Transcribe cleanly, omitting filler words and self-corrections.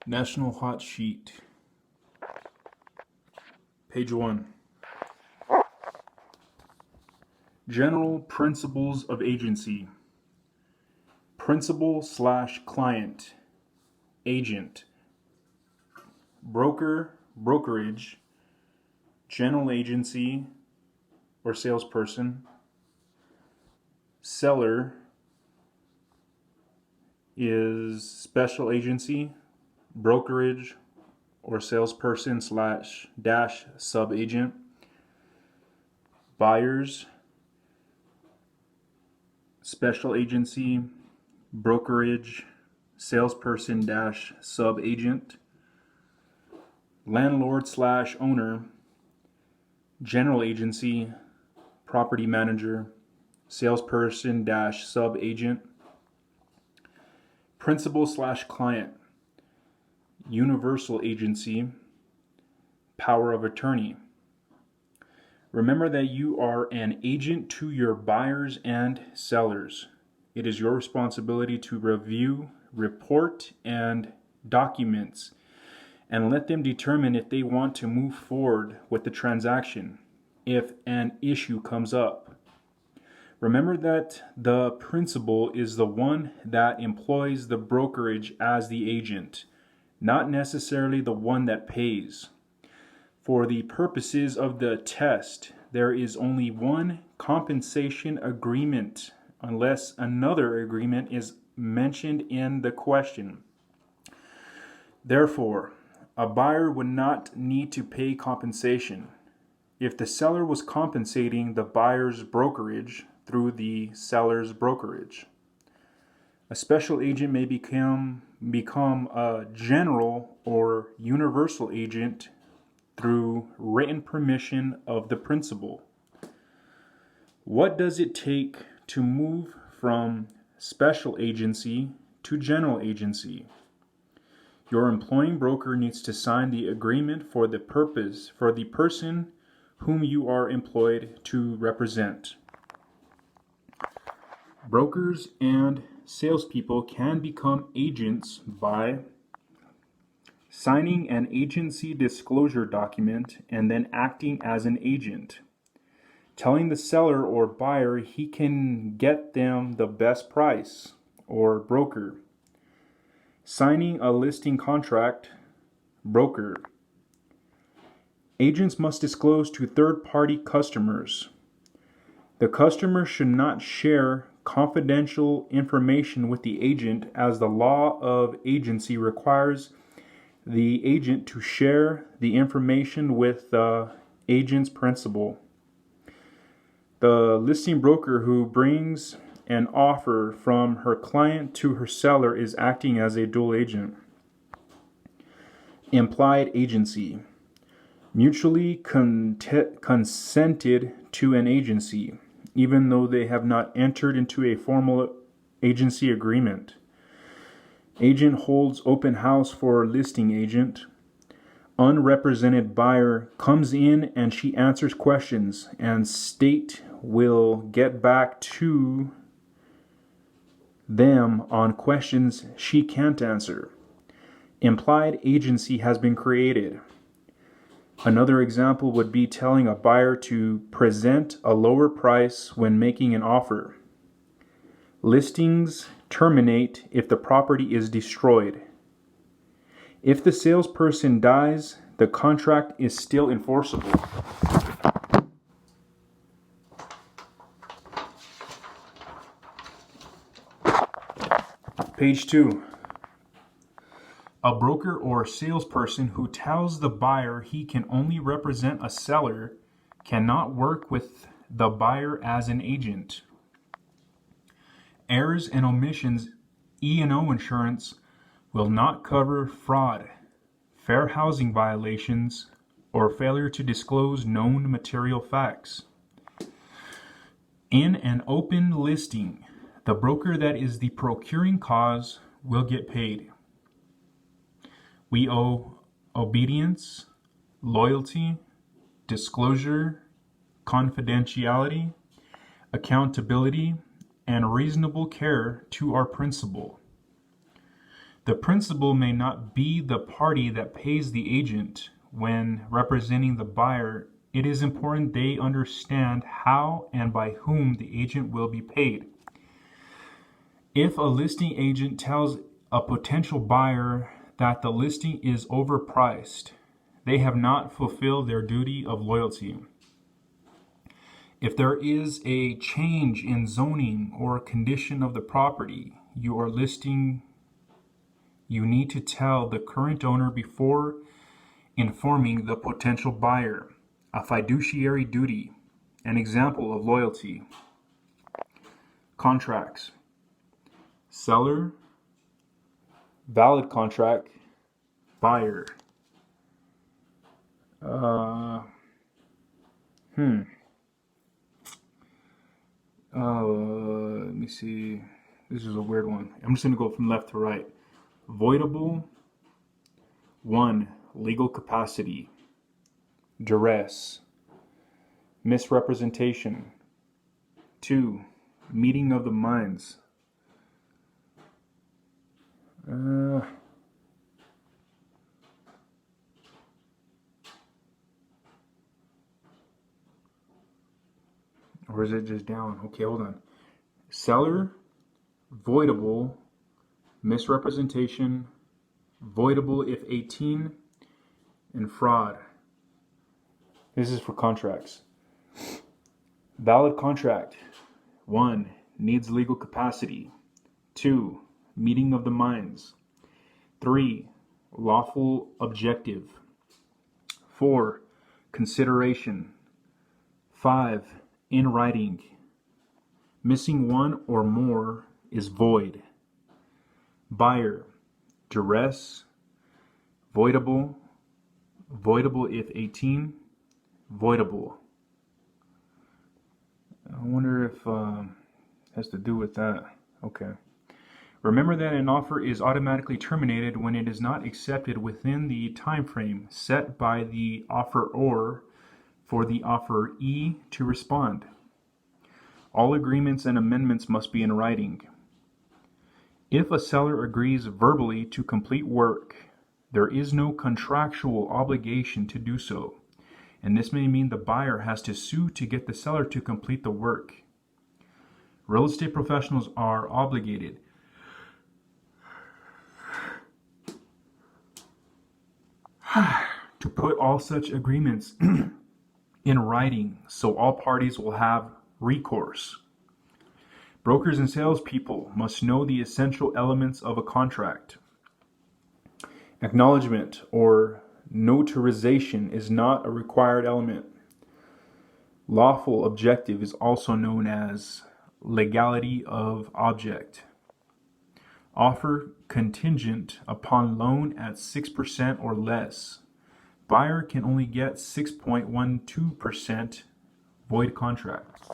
National Hot Sheet, page 1. General principles of agency. Principal/client, agent, broker, brokerage, general agency or salesperson, seller is special agency, brokerage or salesperson / sub-agent, buyers, special agency, brokerage, salesperson / sub-agent, landlord / owner, general agency, property manager, salesperson / sub-agent, principal / client, universal agency, power of attorney. Remember that you are an agent to your buyers and sellers. It is your responsibility to review, report, and documents, and let them determine if they want to move forward with the transaction if an issue comes up. Remember that the principal is the one that employs the brokerage as the agent, not necessarily the one that pays. For the purposes of the test, there is only one compensation agreement unless another agreement is mentioned in the question. Therefore, a buyer would not need to pay compensation if the seller was compensating the buyer's brokerage through the seller's brokerage. A special agent may become a general or universal agent through written permission of the principal. What does it take to move from special agency to general agency? Your employing broker needs to sign the agreement for the person whom you are employed to represent. Brokers and salespeople can become agents by signing an agency disclosure document and then acting as an agent, telling the seller or buyer he can get them the best price, or broker, signing a listing contract, broker. Agents must disclose to third-party customers. The customer should not share confidential information with the agent, as the law of agency requires the agent to share the information with the agent's principal. The listing broker who brings an offer from her client to her seller is acting as a dual agent. Implied agency. Mutually consented to an agency, even though they have not entered into a formal agency agreement. Agent holds open house for listing agent. Unrepresented buyer comes in and she answers questions, and state will get back to them on questions she can't answer. Implied agency has been created. Another example would be telling a buyer to present a lower price when making an offer. Listings terminate if the property is destroyed. If the salesperson dies, the contract is still enforceable. Page 2. A broker or salesperson who tells the buyer he can only represent a seller cannot work with the buyer as an agent. Errors and omissions E&O insurance will not cover fraud, fair housing violations, or failure to disclose known material facts. In an open listing, the broker that is the procuring cause will get paid. We owe obedience, loyalty, disclosure, confidentiality, accountability, and reasonable care to our principal. The principal may not be the party that pays the agent when representing the buyer. It is important they understand how and by whom the agent will be paid. If a listing agent tells a potential buyer that the listing is overpriced, they have not fulfilled their duty of loyalty. If there is a change in zoning or condition of the property you are listing, you need to tell the current owner before informing the potential buyer. A fiduciary duty, an example of loyalty. Contracts. Seller, valid contract, buyer. Let me see. This is a weird one. I'm just going to go from left to right. Voidable. 1. Legal capacity. Duress. Misrepresentation. 2. Meeting of the minds. Or is it just down? Okay, hold on. Seller, voidable, misrepresentation, voidable if 18, and fraud. This is for contracts. Valid contract. 1. Needs legal capacity. 2. Meeting of the minds. 3. Lawful objective. 4. Consideration. 5. In writing. Missing one or more is void. Buyer. Duress. Voidable. Voidable if 18. Voidable. I wonder if it has to do with that. Okay. Remember that an offer is automatically terminated when it is not accepted within the time frame set by the offeror for the offeree to respond. All agreements and amendments must be in writing. If a seller agrees verbally to complete work, there is no contractual obligation to do so, and this may mean the buyer has to sue to get the seller to complete the work. Real estate professionals are obligated to put all such agreements in writing so all parties will have recourse. Brokers and salespeople must know the essential elements of a contract. Acknowledgement or notarization is not a required element. Lawful objective is also known as legality of object. Offer contingent upon loan at 6% or less. Buyer can only get 6.12% void contract.